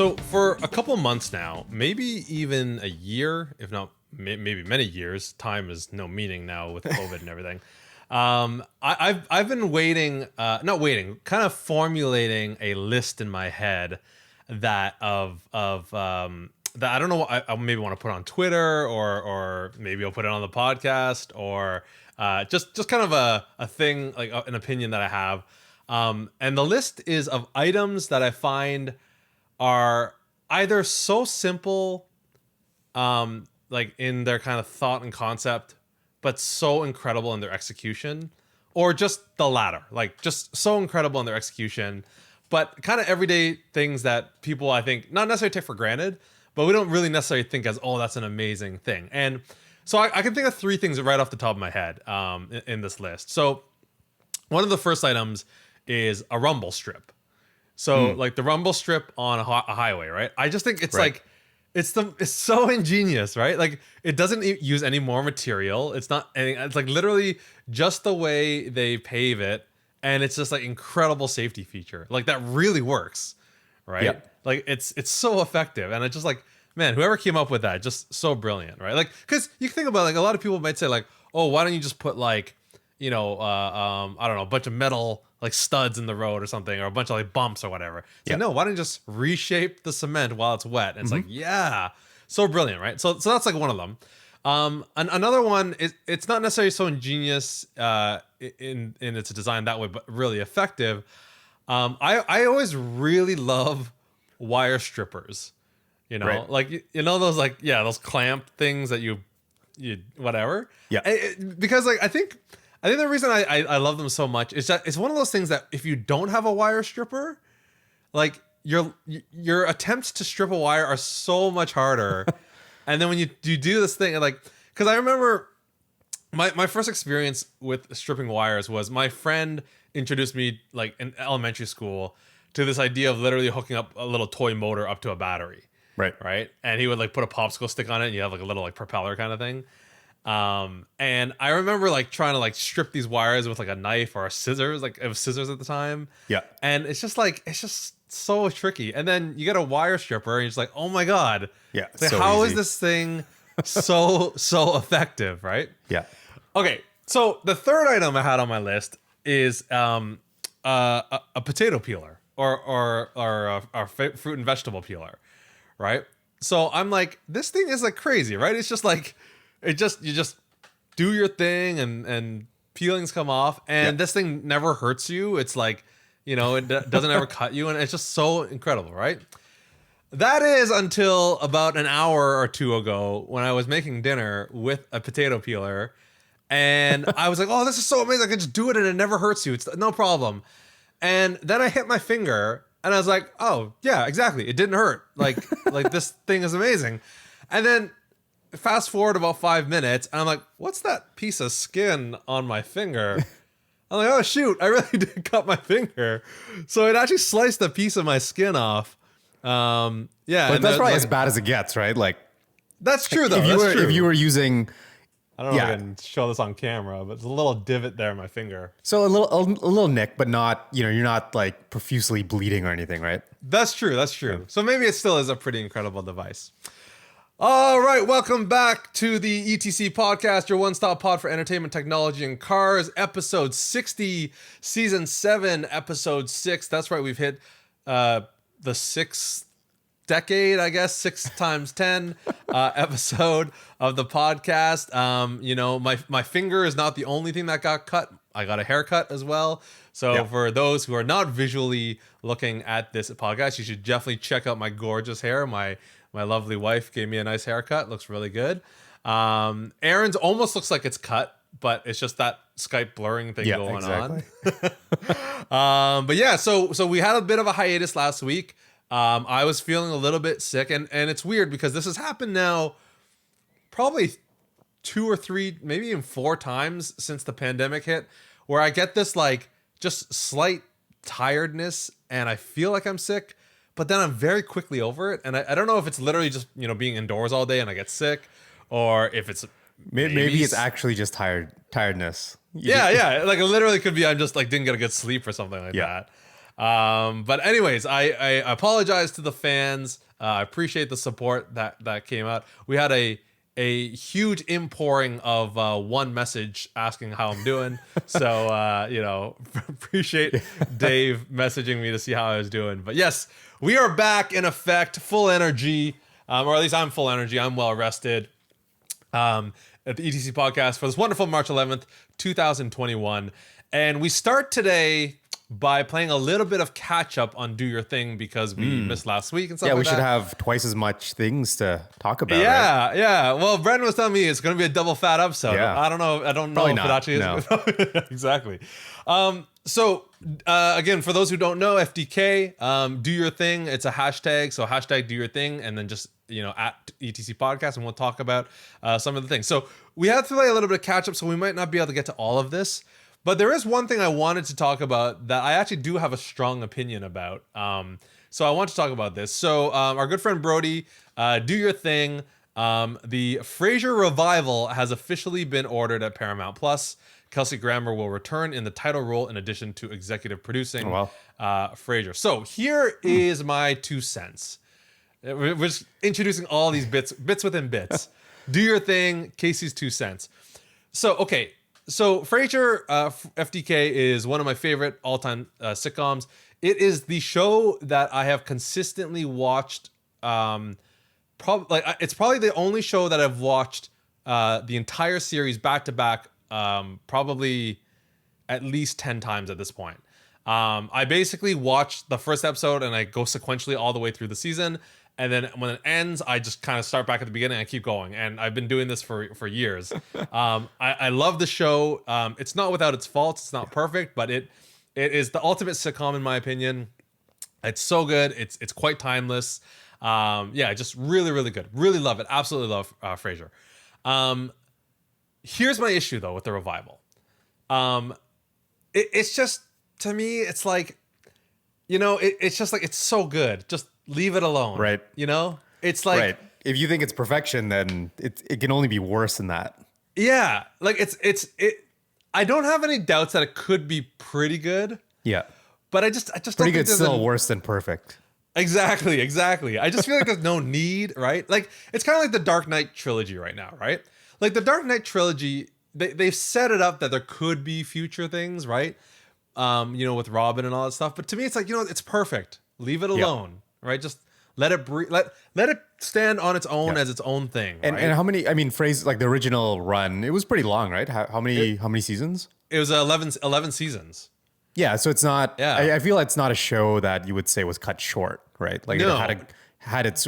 So for a couple months now, maybe even a year, if not maybe many years, time is no meaning now with COVID and everything. I've been waiting, not waiting, kind of formulating a list in my head that that I don't know what I maybe want to put on Twitter or maybe I'll put it on the podcast or just kind of a thing, like an opinion that I have. And the list is of items that I find are either so simple, like in their kind of thought and concept, but so incredible in their execution, or just the latter, like just so incredible in their execution, but kind of everyday things that people, I think, not necessarily take for granted, but we don't really necessarily think as, oh, that's an amazing thing. And so I can think of three things right off the top of my head in this list. So one of the first items is a rumble strip. So like the rumble strip on a highway, right? I just think it's like, it's so ingenious, right? Like it doesn't use any more material. It's not any, it's like literally just the way they pave it. And it's just like incredible safety feature. Like that really works, right? Yep. Like it's so effective. And it's just like, man, whoever came up with that, just so brilliant, right? Like, cause you can think about like a lot of people might say like, oh, why don't you just put like, you know, I don't know, a bunch of metal like studs in the road or something, or a bunch of like bumps or whatever. So no, why don't you just reshape the cement while it's wet? And it's like, yeah, so brilliant, right? So that's like one of them. Another one is, it's not necessarily so ingenious in its design that way, but really effective. I always really love wire strippers. You know, like you know those like those clamp things that you whatever. Yeah. Because like I think the reason I love them so much is that it's one of those things that if you don't have a wire stripper, like your attempts to strip a wire are so much harder. And then when you do this thing, and like, because I remember my first experience with stripping wires was my friend introduced me like in elementary school to this idea of literally hooking up a little toy motor up to a battery. Right. And he would like put a popsicle stick on it and you have like a little like propeller kind of thing. And I remember like trying to like strip these wires with like a knife or a scissors, like it was scissors at the time. Yeah. And it's just so tricky. And then you get a wire stripper and you're just like, oh my God. Yeah. It's like, so how is this thing so effective? Right. Yeah. Okay. So the third item I had on my list is, a potato peeler or a fruit and vegetable peeler. Right. So I'm like, this thing is like crazy, right? It's just like, you just do your thing and peelings come off and this thing never hurts you. It's like, you know, it doesn't ever cut you. And it's just so incredible, right? That is until about an hour or two ago when I was making dinner with a potato peeler and I was like, oh, this is so amazing. I can just do it and it never hurts you. It's no problem. And then I hit my finger and I was like, oh yeah, exactly. It didn't hurt. Like this thing is amazing. And then fast forward about 5 minutes and I'm like, what's that piece of skin on my finger? I'm like, oh shoot, I really did cut my finger. So it actually sliced a piece of my skin off. Yeah. But that's probably as bad as it gets, right? Like that's true though. If you were using, I don't know if I can show this on camera, but there's a little divot there in my finger. So a little nick, but not, you know, you're not like profusely bleeding or anything, right? That's true. That's true. Yeah. So maybe it still is a pretty incredible device. All right, welcome back to the ETC podcast, your one-stop pod for entertainment, technology, and cars, episode 60, season 7, episode 6. That's right, we've hit the 6th decade, I guess, 6 times 10 episode of the podcast. You know, my finger is not the only thing that got cut. I got a haircut as well. So for those who are not visually looking at this podcast, you should definitely check out my gorgeous hair. My lovely wife gave me a nice haircut. Looks really good. Aaron's almost looks like it's cut, but it's just that Skype blurring thing going on. But yeah, so we had a bit of a hiatus last week. I was feeling a little bit sick, and it's weird because this has happened now probably 2 or 3, maybe even 4 times since the pandemic hit, where I get this like just slight tiredness and I feel like I'm sick, but then I'm very quickly over it. And I don't know if it's literally just, you know, being indoors all day and I get sick, or if it's maybe it's actually just tiredness. Yeah. Like it literally could be, I'm just like didn't get a good sleep or something like that. But anyways, I apologize to the fans. I appreciate the support that came out. We had a huge impouring of one message asking how I'm doing. So, appreciate Dave messaging me to see how I was doing. But yes, we are back in effect, full energy, or at least I'm full energy. I'm well rested at the ETC podcast for this wonderful March 11th, 2021. And we start today by playing a little bit of catch up on Do Your Thing because we missed last week and stuff like that. Yeah, we should have twice as much things to talk about. Yeah, right? yeah. Well, Brandon was telling me it's going to be a double fat episode. Yeah. I don't know Probably if not. it actually is. No. Exactly. So again, for those who don't know, FDK, Do Your Thing. It's a hashtag. So hashtag Do Your Thing, and then just at ETC Podcast, and we'll talk about some of the things. So we have to play a little bit of catch up, so we might not be able to get to all of this. But there is one thing I wanted to talk about that I actually do have a strong opinion about. So I want to talk about this. So our good friend Brody, Do Your Thing. The Frasier revival has officially been ordered at Paramount Plus. Kelsey Grammer will return in the title role in addition to executive producing Frasier. So here is my 2 cents. We're just introducing all these bits within bits. Do Your Thing, Casey's 2 cents. So, okay. So Frasier, FDK is one of my favorite all-time sitcoms. It is the show that I have consistently watched. It's probably the only show that I've watched the entire series back to back, probably at least 10 times at this point. I basically watch the first episode and I go sequentially all the way through the season. And then when it ends, I just kind of start back at the beginning and I keep going. And I've been doing this for years. I love the show. It's not without its faults. It's not perfect, but it is the ultimate sitcom in my opinion. It's so good. It's quite timeless. Just really, really good. Really love it. Absolutely love Frasier. Here's my issue though with the revival. It's just, to me, it's like, it's just like, it's so good. Just leave it alone. Right. It's like, right. If you think it's perfection, then it can only be worse than that. Yeah. Like I don't have any doubts that it could be pretty good. Yeah. But I just Pretty don't think good, still worse than perfect. Exactly. I just feel like there's no need, right? Like it's kind of like the Dark Knight trilogy right now, right? Like the Dark Knight trilogy, they've set it up that there could be future things, right? With Robin and all that stuff. But to me, it's like, it's perfect. Leave it alone, right? Just let it breathe. Let it stand on its own as its own thing. Right? And how many? I mean, phrase like the original run, it was pretty long, right? How many seasons? It was 11 seasons. Yeah, so it's not. Yeah. I feel it's not a show that you would say was cut short, right? Like No. it had its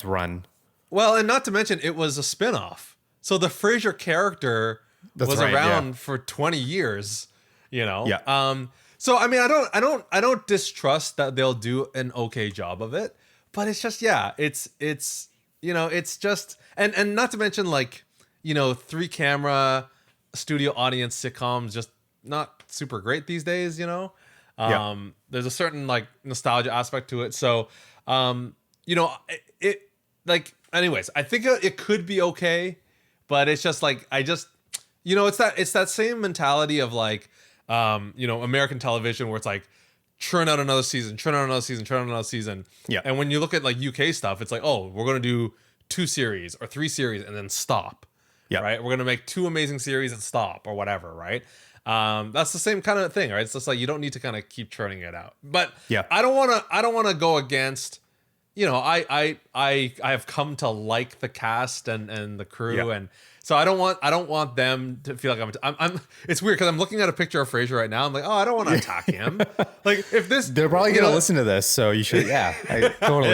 run. Well, and not to mention it was a spinoff. So the Frasier character was around for 20 years. Yeah. So I mean, I don't distrust that they'll do an okay job of it, but it's just it's just and not to mention like 3 camera studio audience sitcoms just not super great these days. There's a certain like nostalgia aspect to it. So it like anyways, I think it could be okay, but it's just like it's that same mentality of like. American television where it's like churn out another season. Yeah. And when you look at like UK stuff, it's like, oh, we're going to do 2 series or 3 series and then stop. Yeah. Right. We're going to make 2 amazing series and stop or whatever. Right. That's the same kind of thing, right? It's just like, you don't need to kind of keep churning it out, but yeah, I don't want to go against, I have come to like the cast and the crew and, so I don't want them to feel like I'm it's weird because I'm looking at a picture of Frasier right now. I'm like, oh, I don't want to attack him. Like if this, they're probably gonna listen to this, so you should. Yeah, totally.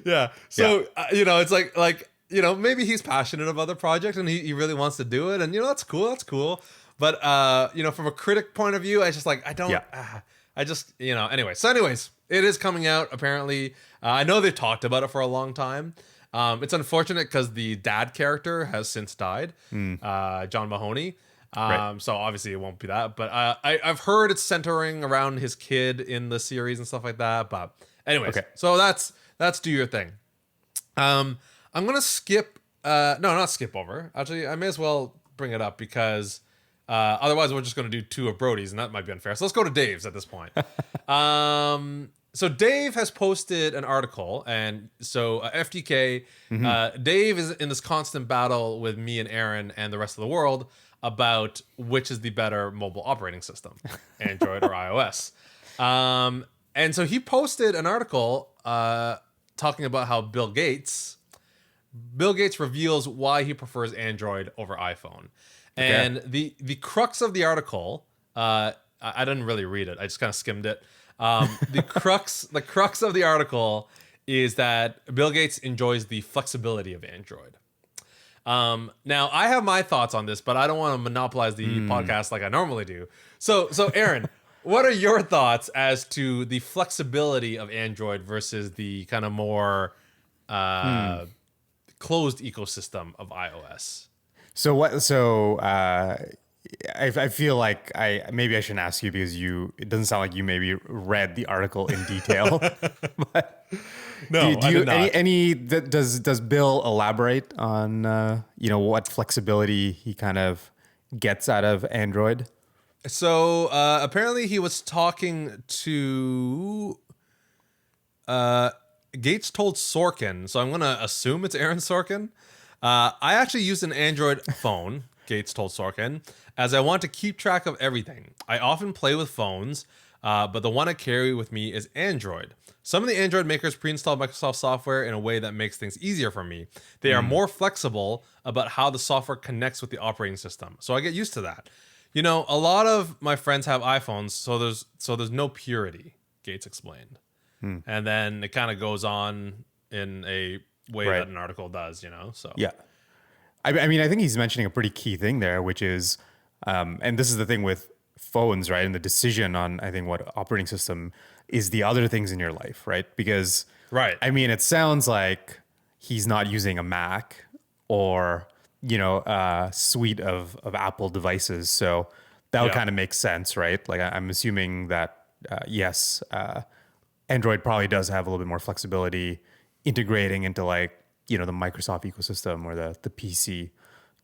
Yeah. So it's like maybe he's passionate about the project and he really wants to do it, and that's cool. But from a critic point of view, I just like I don't. I just anyway. So anyways, it is coming out apparently. I know they've talked about it for a long time. It's unfortunate because the dad character has since died, John Mahoney. Right. So obviously it won't be that. But I've heard it's centering around his kid in the series and stuff like that. But anyways, so that's Do Your Thing. I'm gonna skip. No, not skip over. Actually, I may as well bring it up because Otherwise, we're just going to do two of Brody's, and that might be unfair. So let's go to Dave's at this point. So Dave has posted an article, and so FTK, Dave is in this constant battle with me and Aaron and the rest of the world about which is the better mobile operating system, Android or iOS. And so he posted an article talking about how Bill Gates reveals why he prefers Android over iPhone. And the crux of the article, I didn't really read it. I just kind of skimmed it. The crux of the article is that Bill Gates enjoys the flexibility of Android. Now I have my thoughts on this, but I don't want to monopolize the podcast like I normally do. So Aaron, what are your thoughts as to the flexibility of Android versus the kind of more closed ecosystem of iOS? So what? So I feel like maybe I shouldn't ask you because it doesn't sound like you maybe read the article in detail. But No, I did not. Does Bill elaborate on what flexibility he kind of gets out of Android? So apparently he was talking to Gates told Sorkin, so I'm going to assume it's Aaron Sorkin. I actually use an Android phone, Gates told Sorkin, as I want to keep track of everything. I often play with phones, but the one I carry with me is Android. Some of the Android makers pre-install Microsoft software in a way that makes things easier for me. They are more flexible about how the software connects with the operating system, so I get used to that. You know, a lot of my friends have iPhones, so there's no purity, Gates explained. And then it kind of goes on in a way that an article does, so. Yeah. I mean, I think he's mentioning a pretty key thing there, which is, and this is the thing with phones, right? And the decision on, I think, what operating system is the other things in your life, right? Because, I mean, it sounds like he's not using a Mac or, a suite of Apple devices. So that would kind of make sense, right? Like I'm assuming that, yes, Android probably does have a little bit more flexibility integrating into like, the Microsoft ecosystem or the PC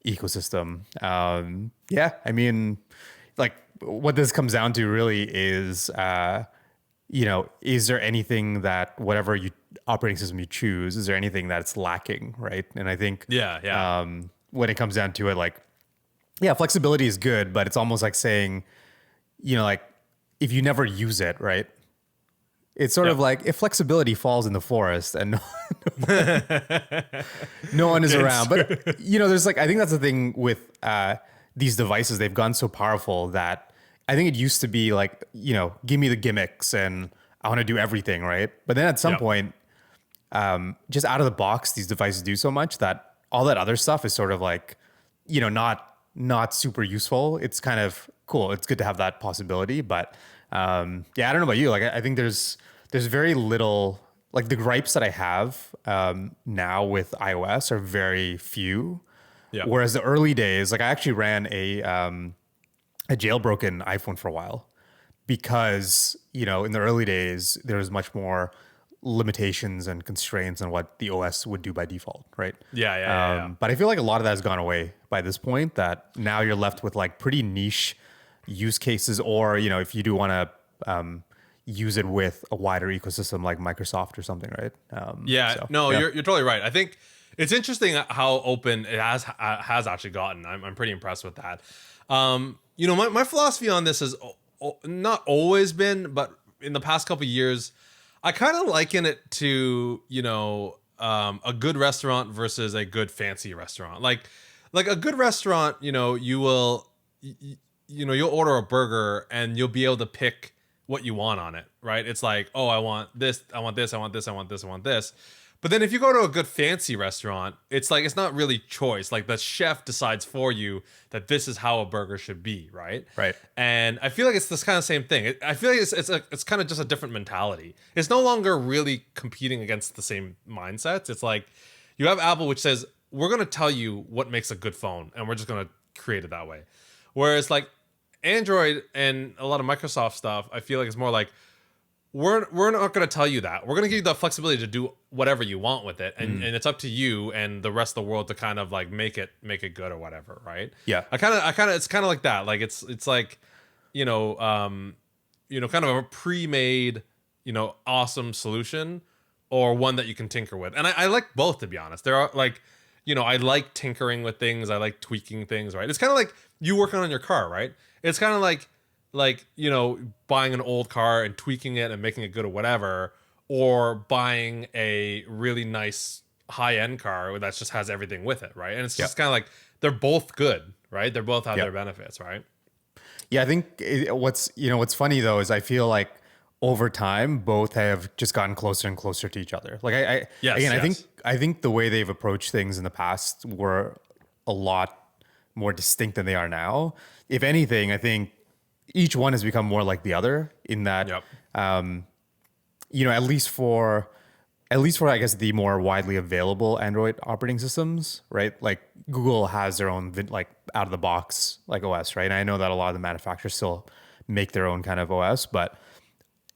ecosystem. I mean, like what this comes down to really is, is there anything that whatever operating system you choose, is there anything that's lacking, right? And I think, when it comes down to it, like, flexibility is good, but it's almost like saying, like if you never use it, right? It's sort of like if flexibility falls in the forest and no one is around. But, there's like, I think that's the thing with these devices. They've gone so powerful that I think it used to be like, give me the gimmicks and I want to do everything, right? But then at some point, just out of the box, these devices do so much that all that other stuff is sort of like, not super useful. It's kind of cool. It's good to have that possibility. But I don't know about you. Like, I think there's very little, like the gripes that I have now with iOS are very few. Yeah. Whereas the early days, like I actually ran a jailbroken iPhone for a while because, in the early days, there was much more limitations and constraints on what the OS would do by default, right? But I feel like a lot of that has gone away by this point, that now you're left with like pretty niche use cases, or, if you do want to use it with a wider ecosystem like Microsoft or something, right? You're totally right. I think it's interesting how open it has actually gotten. I'm pretty impressed with that. My philosophy on this has not always been, but in the past couple of years, I kind of liken it to, a good restaurant versus a good fancy restaurant. Like a good restaurant, you'll order a burger and you'll be able to pick what you want on it, right? It's like, oh, I want this, I want this, I want this, I want this, I want this. But then if you go to a good fancy restaurant, it's like, it's not really choice. Like the chef decides for you that this is how a burger should be, right? Right. And I feel like it's this kind of same thing. I feel like it's kind of just a different mentality. It's no longer really competing against the same mindsets. It's like you have Apple, which says, we're going to tell you what makes a good phone, and we're just going to create it that way. Whereas like Android and a lot of Microsoft stuff, I feel like it's more like, we're not going to tell you that. We're going to give you the flexibility to do whatever you want with it, and it's up to you and the rest of the world to kind of like make it good or whatever, right? Yeah. I kind of it's kind of like that. Like it's like, kind of a pre-made, awesome solution, or one that you can tinker with. And I like both, to be honest. There are like, I like tinkering with things. I like tweaking things, right? It's kind of like you working on your car, right? It's kind of like buying an old car and tweaking it and making it good or whatever, or buying a really nice high-end car that just has everything with it, right? And it's just kind of like they're both good, right? They both have their benefits, right? Yeah, I think what's funny though is I feel like over time both have just gotten closer and closer to each other. Like I think the way they've approached things in the past were a lot more distinct than they are now. If anything, I think each one has become more like the other in that, at least for I guess the more widely available Android operating systems, right? Like Google has their own like out of the box like OS, right? And I know that a lot of the manufacturers still make their own kind of OS, but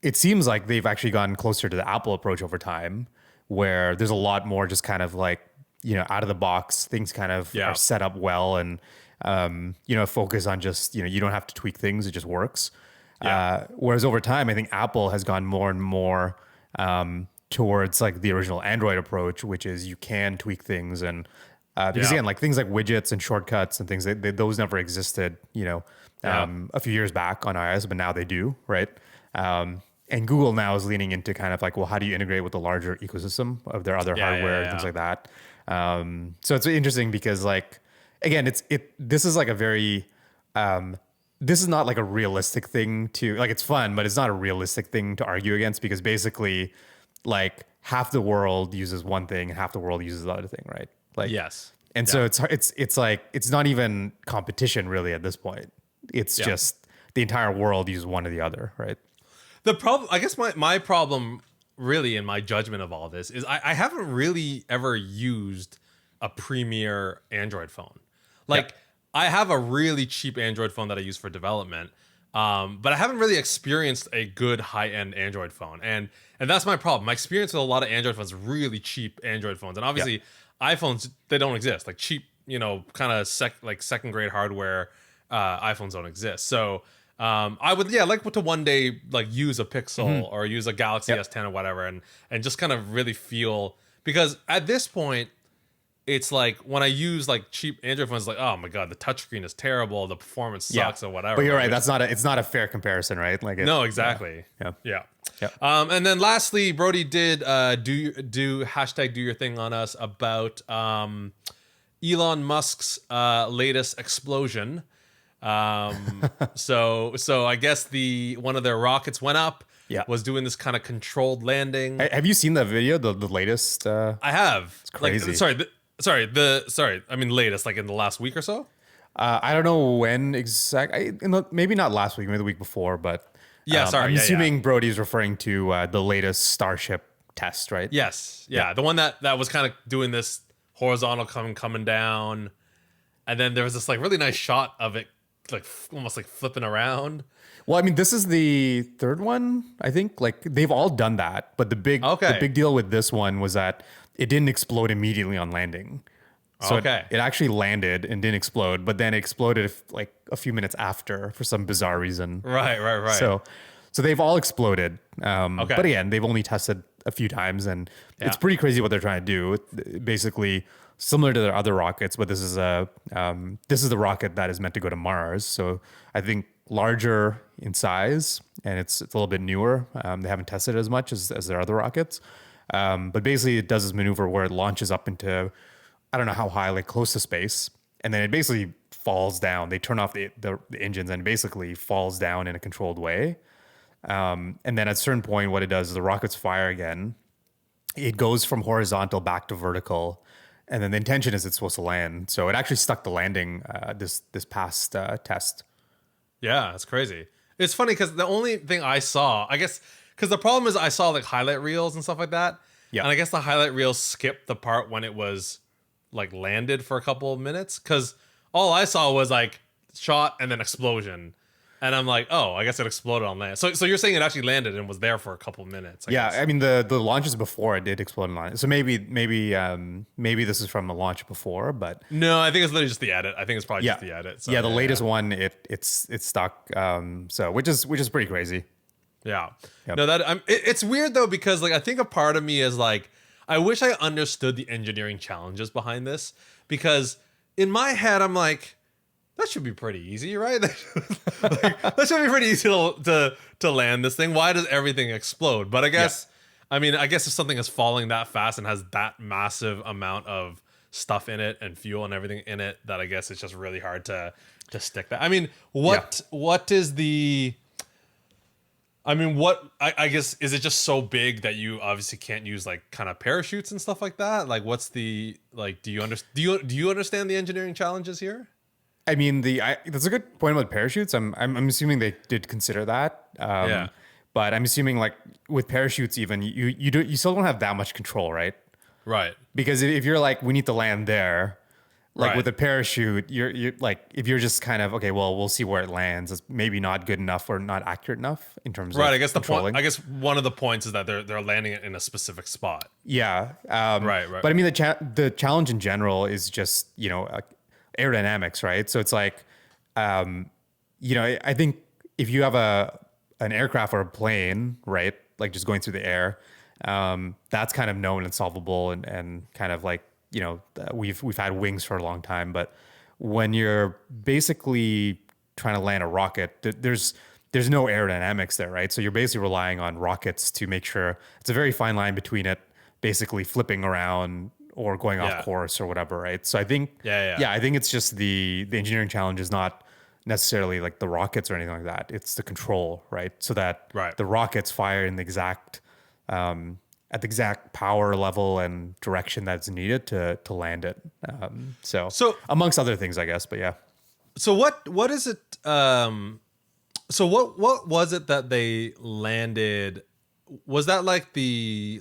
it seems like they've actually gotten closer to the Apple approach over time, where there's a lot more just kind of like, out of the box things kind of are set up well, and focus on just, you don't have to tweak things, it just works. Whereas over time, I think Apple has gone more and more towards like the original Android approach, which is you can tweak things, and because again, like things like widgets and shortcuts and things, those never existed, a few years back on iOS, but now they do, right? And Google now is leaning into kind of like, well, how do you integrate with the larger ecosystem of their other hardware and things like that? So it's interesting because like, again, this is like a very, this is not like a realistic thing to like, it's fun, but it's not a realistic thing to argue against, because basically like half the world uses one thing and half the world uses the other thing, right? Like, yes. And so it's like, it's not even competition really at this point. It's just the entire world uses one or the other, right? The problem, I guess my problem really in my judgment of all this is I haven't really ever used a premier Android phone. Like I have a really cheap Android phone that I use for development, but I haven't really experienced a good high-end Android phone. And that's my problem. My experience with a lot of Android phones, really cheap Android phones. And obviously iPhones, they don't exist. Like cheap, kind of second grade hardware iPhones don't exist. So I would like to one day like use a Pixel or use a Galaxy S10 or whatever, and just kind of really feel, because at this point it's like when I use like cheap Android phones, like, oh my god, the touchscreen is terrible, the performance sucks or whatever. But you're right, it's not a fair comparison, right? Like no, exactly. Yeah. And then lastly, Brody did do hashtag do your thing on us about Elon Musk's latest explosion. So I guess one of their rockets went up. Was doing this kind of controlled landing. Have you seen that video? The latest? I have. It's crazy. Sorry. I mean, latest, like in the last week or so. I don't know when exactly. Maybe not last week, maybe the week before. But I'm assuming Brody's referring to the latest Starship test, right? Yes. Yeah. The one that was kind of doing this horizontal coming down, and then there was this like really nice shot of it, like almost like flipping around. Well, I mean, this is the third one, I think. Like they've all done that, but the big deal with this one was that it didn't explode immediately on landing. So it actually landed and didn't explode, but then it exploded like a few minutes after for some bizarre reason. Right. So they've all exploded. But again, they've only tested a few times, and it's pretty crazy what they're trying to do. Basically, similar to their other rockets, but this is the rocket that is meant to go to Mars. So I think larger in size, and it's a little bit newer. They haven't tested it as much as their other rockets. But basically it does this maneuver where it launches up into, I don't know how high, like close to space. And then it basically falls down. They turn off the engines and basically falls down in a controlled way. And then at a certain point, what it does is the rockets fire again. It goes from horizontal back to vertical. And then the intention is it's supposed to land. So it actually stuck the landing this past test. Yeah, it's crazy. It's funny because the only thing I saw, I guess, because the problem is I saw like highlight reels and stuff like that. Yeah. And I guess the highlight reels skipped the part when it was like landed for a couple of minutes, because all I saw was like shot and then explosion. And I'm like, oh, I guess it exploded on land. So you're saying it actually landed and was there for a couple minutes? I Yeah, guess. I mean the launches before it did explode in line. So maybe this is from the launch before, but No, I think it's literally just the edit. I think it's probably yeah, just the edit. So, yeah, the latest one it's stuck. So which is pretty crazy. Yeah. Yep. No, it's weird though, because like I think a part of me is like, I wish I understood the engineering challenges behind this, because in my head I'm like, that should be pretty easy, right? That should be pretty easy to land this thing. Why does everything explode? But I guess, I mean, I guess if something is falling that fast and has that massive amount of stuff in it and fuel and everything in it, that I guess it's just really hard to stick that. I mean, what is the? I mean, I guess, is it just so big that you obviously can't use like kind of parachutes and stuff like that? Like, what's the like? Do you understand the engineering challenges here? I mean, that's a good point about parachutes. I'm assuming they did consider that. Yeah. But I'm assuming like with parachutes, even you still don't have that much control, right? Right. Because if you're like, we need to land there, like Right. with a parachute, you're like, if you're just kind of okay, well, we'll see where it lands. It's maybe not good enough or not accurate enough in terms of Right. I guess controlling. I guess one of the points is that they're landing it in a specific spot. Yeah. Right. But I mean, the challenge in general is just, aerodynamics, right? So it's like, I think if you have an aircraft or a plane, right, like just going through the air, that's kind of known and solvable, and kind of like, we've had wings for a long time. But when you're basically trying to land a rocket, there's no aerodynamics there, right? So you're basically relying on rockets to make sure it's a very fine line between it basically flipping around or going off course or whatever, right? So I think, I think it's just the engineering challenge is not necessarily like the rockets or anything like that. It's the control, right? So that the rockets fire in the exact at the exact power level and direction that's needed to land it. So amongst other things, I guess, but yeah. So what is it? So what was it that they landed? Was that like the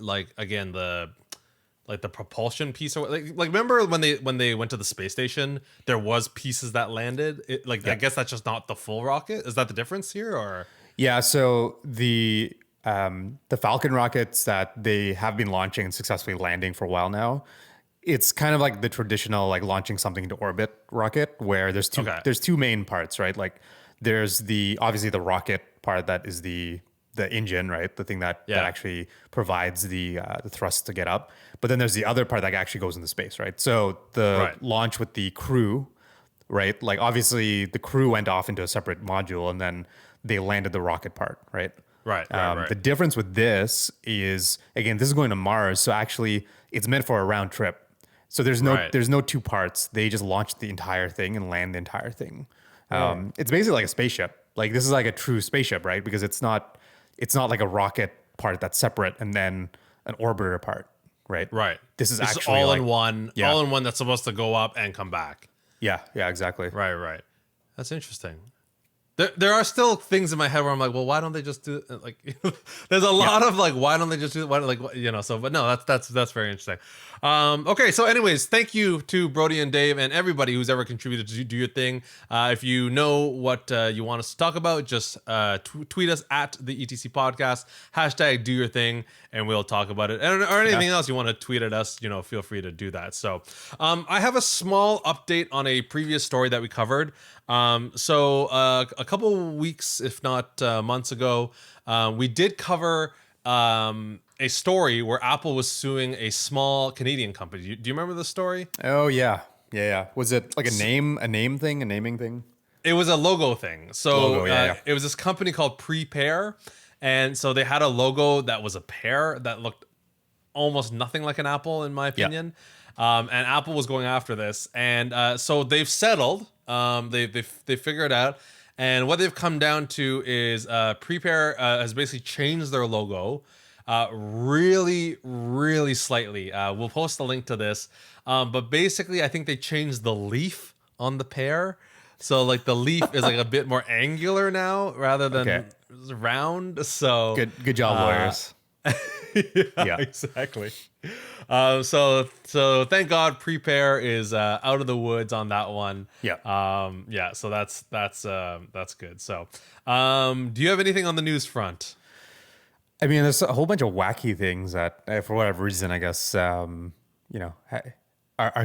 propulsion piece, or like remember when they went to the space station, there was pieces that landed I guess that's just not the full rocket. Is that the difference here, or? Yeah, so the Falcon rockets that they have been launching and successfully landing for a while now, it's kind of like the traditional like launching something into orbit rocket, where there's two main parts, right? Like there's obviously the rocket part that is the engine, right? The thing that actually provides the thrust to get up. But then there's the other part that actually goes into space, right? So the launch with the crew, right? Like obviously the crew went off into a separate module and then they landed the rocket part, right? Right. The difference with this is, again, this is going to Mars, so actually it's meant for a round trip. So there's no two parts. They just launch the entire thing and land the entire thing. It's basically like a spaceship. Like this is like a true spaceship, right? Because it's not like a rocket part that's separate and then an orbiter part, right? Right. This is actually all like, in one, all in one that's supposed to go up and come back. Yeah, exactly. Right. That's interesting. There are still things in my head where I'm like, well, why don't they just do it? Like, there's a lot of like, why don't they just do it? Why, like, so, but no, that's very interesting. Okay. So anyways, thank you to Brody and Dave and everybody who's ever contributed to Do Your Thing. If you know what you want us to talk about, just tweet us at the ETC podcast, # Do Your Thing, and we'll talk about it. Or anything else you want to tweet at us, feel free to do that. So I have a small update on a previous story that we covered. So a couple weeks, if not months ago, we did cover a story where Apple was suing a small Canadian company. Do you remember the story? Oh yeah. Was it like a naming thing? It was a logo thing. So it was this company called Prepear, and so they had a logo that was a pear that looked almost nothing like an apple, in my opinion. And Apple was going after this, and so they've settled. They figured it out, and what they've come down to is Prepear has basically changed their logo really, really slightly. We'll post a link to this, but basically, I think they changed the leaf on the pear, so like the leaf is like a bit more angular now rather than round. So good job, lawyers. Yeah, Yeah. exactly. So thank God Prepear is out of the woods on that one. Yeah. Yeah, so that's good. So do you have anything on the news front? I mean, there's a whole bunch of wacky things that, for whatever reason, I guess, are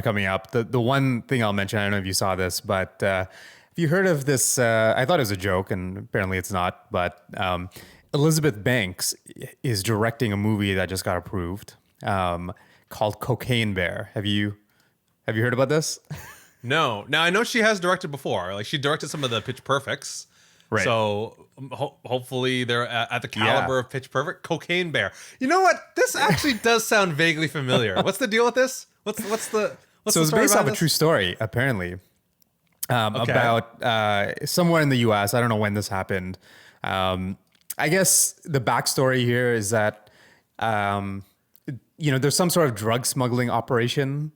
coming up. The one thing I'll mention, I don't know if you saw this, but have you heard of this? I thought it was a joke, and apparently it's not. But Elizabeth Banks is directing a movie that just got approved called Cocaine Bear. Have you heard about this? No. Now I know she has directed before. Like she directed some of the Pitch Perfects. Right. So hopefully they're at the caliber of Pitch Perfect. Cocaine Bear. You know what? This actually does sound vaguely familiar. What's the deal with this? What's the So the it's story based off behind a this? true story, apparently, about somewhere in the U.S. I don't know when this happened. I guess the backstory here is that there's some sort of drug smuggling operation,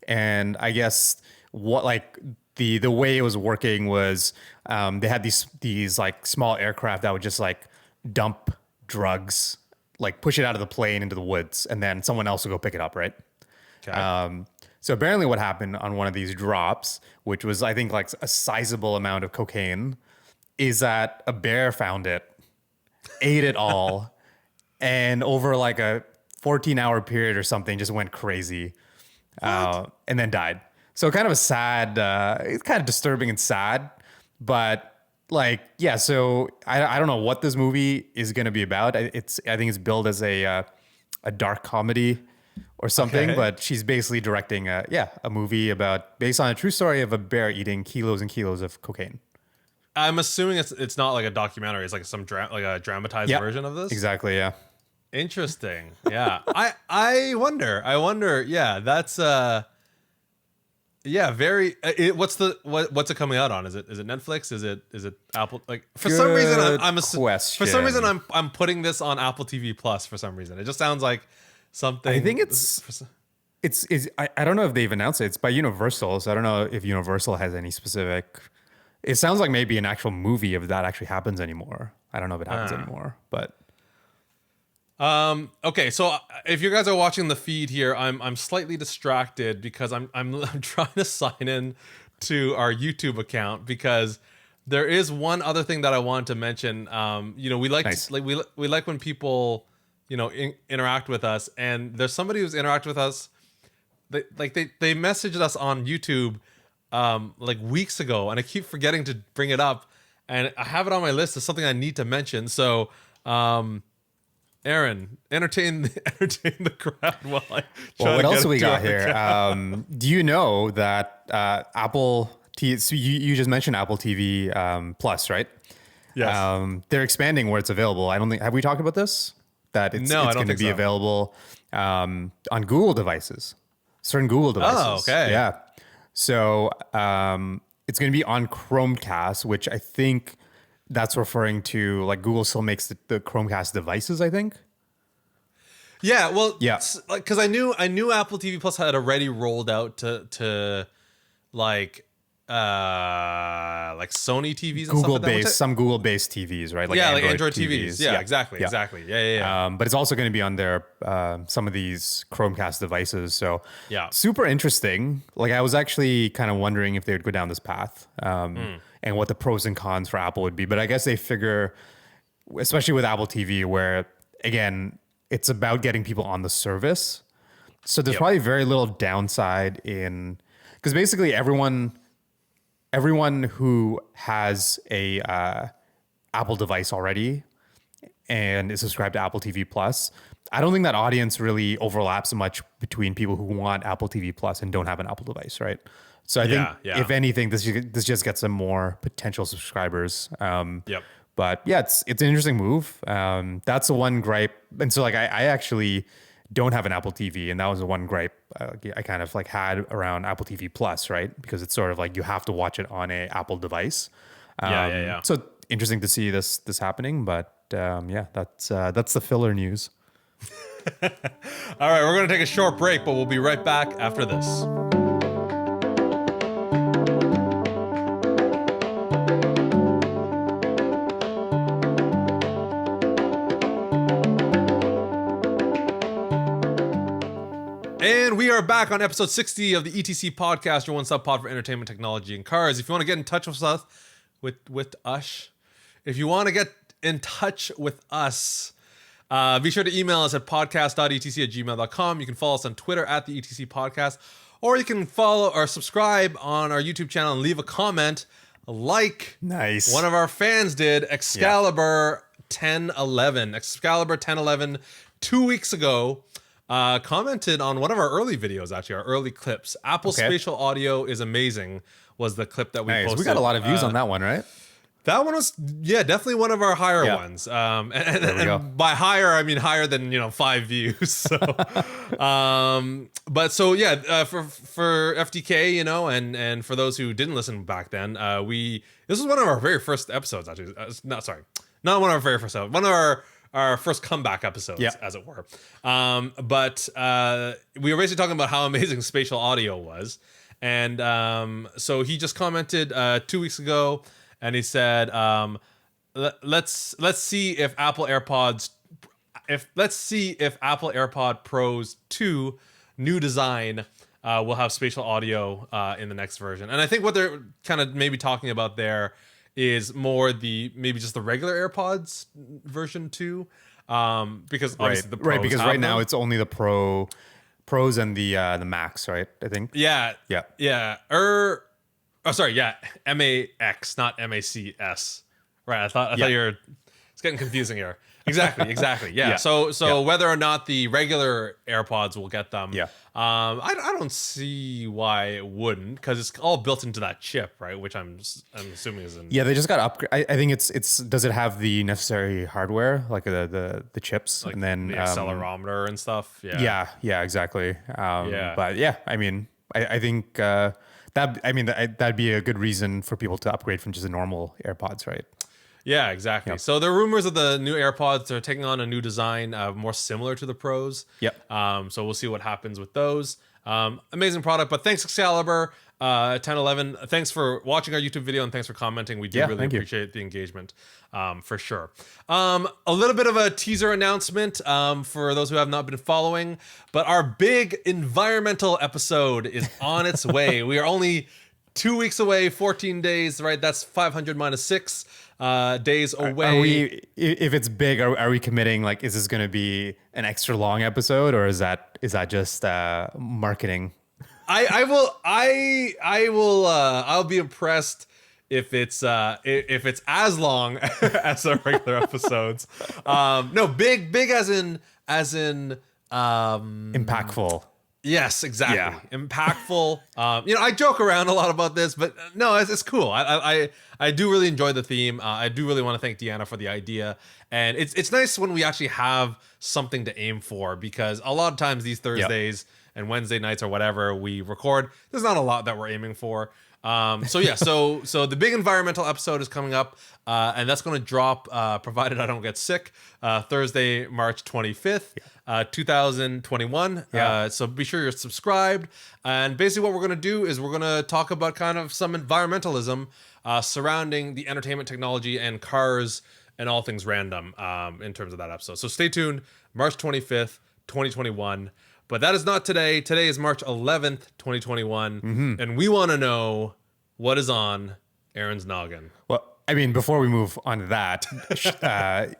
and I guess the way it was working was they had these like small aircraft that would just like dump drugs, like push it out of the plane into the woods, and then someone else would go pick it up, right? Okay. So apparently what happened on one of these drops, which was I think like a sizable amount of cocaine, is that a bear found it, ate it all, and over like a 14-hour period or something just went crazy and then died. So kind of a sad, it's kind of disturbing and sad, but like, yeah, so I don't know what this movie is going to be about. I think it's billed as a dark comedy or something, Okay. but she's basically directing a movie based on a true story of a bear eating kilos and kilos of cocaine. I'm assuming it's not like a documentary. It's like like a dramatized Yeah, version of this. Exactly. Yeah. Interesting. Yeah. I wonder. Yeah, that's yeah, very what's it coming out on? Is it Netflix? Is it Apple? Like for some reason for some reason I'm putting this on Apple TV Plus for some reason. It just sounds like something. I think I don't know if they've announced it. It's by Universal, so I don't know if Universal has any specific. It sounds like maybe an actual movie if that actually happens anymore. I don't know if it happens anymore, but okay, so if you guys are watching the feed here, I'm slightly distracted because I'm trying to sign in to our YouTube account because there is one other thing that I wanted to mention. We like Nice. we like when people interact with us, and there's somebody who's interacted with us. They messaged us on YouTube like weeks ago, and I keep forgetting to bring it up, and I have it on my list as something I need to mention. So. Aaron, entertain the crowd while I try what to else get do we it to got our here? account. Do you know that Apple TV? So you just mentioned Apple TV Plus, right? Yes. They're expanding where it's available. I don't think have we talked about this? That it's No, I don't going to think be so. available on Google devices, certain Google devices. Oh, okay. Yeah. So it's going to be on Chromecast, which I think that's referring to like Google still makes the Chromecast devices, I think. Yeah, well, Yeah. because I knew Apple TV Plus had already rolled out to like Sony TVs and stuff Google like that. based, some Google based TVs, right? Like Android TVs. Yeah, exactly. Yeah. But it's also going to be on their some of these Chromecast devices. So Yeah. super interesting. Like I was actually kind of wondering if they would go down this path and what the pros and cons for Apple would be. But I guess they figure, especially with Apple TV, where again it's about getting people on the service. So there's probably very little downside in because basically everyone who has a Apple device already and is subscribed to Apple TV Plus, I don't think that audience really overlaps much between people who want Apple TV Plus and don't have an Apple device, right? So I think if anything, this just gets some more potential subscribers. But yeah, it's an interesting move. That's the one gripe, and so like I actually don't have an Apple TV, and that was the one gripe I kind of like had around Apple TV Plus, right? Because it's sort of like you have to watch it on a Apple device. So interesting to see this happening, but that's the filler news. All right, we're gonna take a short break, but we'll be right back after this. are back on episode 60 of the ETC podcast, your one-stop pod for entertainment, technology, and cars. If you want to get in touch with us, if you want to get in touch with us, be sure to email us at podcast.etc@gmail.com. You can follow us on Twitter at the ETC podcast, or you can follow or subscribe on our YouTube channel and leave a comment like Nice. one of our fans did, Excalibur 1011, 2 weeks ago. Commented on one of our early videos, actually, our early clips. Apple Spatial Audio is amazing was the clip that we posted. We got a lot of views on that one, right? That one was, definitely one of our higher ones. And by higher, I mean higher than 5 views. So, but so for FDK, and for those who didn't listen back then, this was one of our very first episodes. Actually, not one of our very first episodes. One of our first comeback episodes, as it were. But we were basically talking about how amazing spatial audio was. And so he just commented 2 weeks ago, and he said, let's see if Apple AirPod Pros 2 new design will have spatial audio in the next version. And I think what they're kind of maybe talking about there is more maybe just the regular AirPods version 2, because obviously the Pros because right now it's only the Pros and the Max, right? I think. Yeah. MAX, not MACS. Right. I thought you're. It's getting confusing here. Exactly. Yeah. So whether or not the regular AirPods will get them, I don't see why it wouldn't, because it's all built into that chip, right? Which I'm assuming is in. Yeah, they just got upgrade. I think it's. Does it have the necessary hardware, like the chips, like and then the accelerometer and stuff? Yeah, exactly. But yeah, I mean, I think that'd be a good reason for people to upgrade from just the normal AirPods, right? Yeah, exactly. So there are rumors of the new AirPods. They're taking on a new design, more similar to the Pros. Yep. So we'll see what happens with those. Amazing product. But thanks, Excalibur 1011. Thanks for watching our YouTube video, and thanks for commenting. We do really appreciate the engagement, for sure. A little bit of a teaser announcement for those who have not been following. But our big environmental episode is on its way. We are only 2 weeks away, 14 days, right? That's 500 minus 6 days away. If it's big, are we committing? Like, is this going to be an extra long episode, or is that just marketing? I'll be impressed if it's as long as our regular episodes. No, big as in impactful. Yes, exactly. Impactful. I joke around a lot about this, but no, it's cool. I do really enjoy the theme. I do really want to thank Deanna for the idea, and it's nice when we actually have something to aim for, because a lot of times these Thursdays and Wednesday nights or whatever we record, there's not a lot that we're aiming for. So the big environmental episode is coming up, and that's going to drop, provided I don't get sick, Thursday, March 25th, 2021. So be sure you're subscribed. And basically what we're going to do is we're going to talk about kind of some environmentalism surrounding the entertainment, technology, and cars and all things random in terms of that episode. So stay tuned, March 25th, 2021. But that is not today. Today is March 11th, 2021. And we want to know what is on Aaron's noggin. Well, I mean, before we move on to that,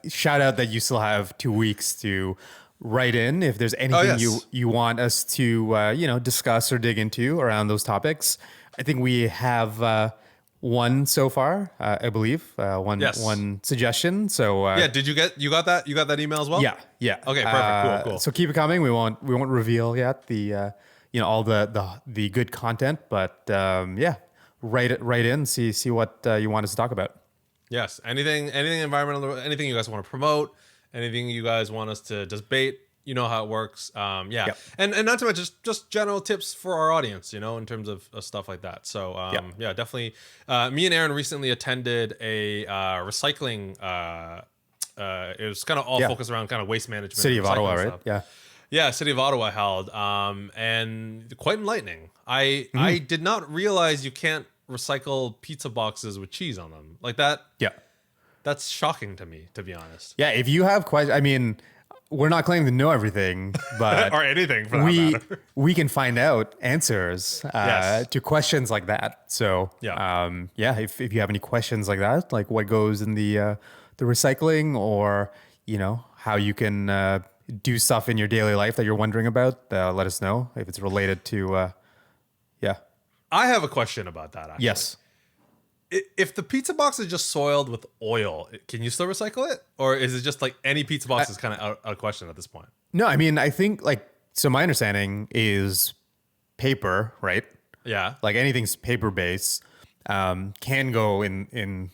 shout out that you still have 2 weeks to write in if there's anything you want us to discuss or dig into around those topics. I think we have one so far, I believe. One suggestion. So did you got that email as well? Yeah. Okay, perfect. Cool. So keep it coming. We won't reveal yet the all the good content, but write in, see what you want us to talk about. Yes. Anything environmental, anything you guys want to promote, anything you guys want us to debate. You know how it works. And not to mention just general tips for our audience, in terms of stuff like that. So definitely. Me and Aaron recently attended a recycling. It was kind of all focused around kind of waste management. City of Ottawa, right? Stuff. Yeah, City of Ottawa held, and quite enlightening. I did not realize you can't recycle pizza boxes with cheese on them like that. Yeah, that's shocking to me, to be honest. Yeah, if you have questions, I mean, we're not claiming to know everything, but or anything for that we matter. we can find out answers Yes. to questions like that. So Yeah. if you have any questions like that, like what goes in the recycling, or how you can do stuff in your daily life that you're wondering about, let us know if it's related to yeah. I have a question about that. Actually. Yes. If the pizza box is just soiled with oil, can you still recycle it, or is it just like any pizza box is kind of out of question at this point? No, I mean, I think so my understanding is paper, right? Yeah. Like anything's paper based, can go in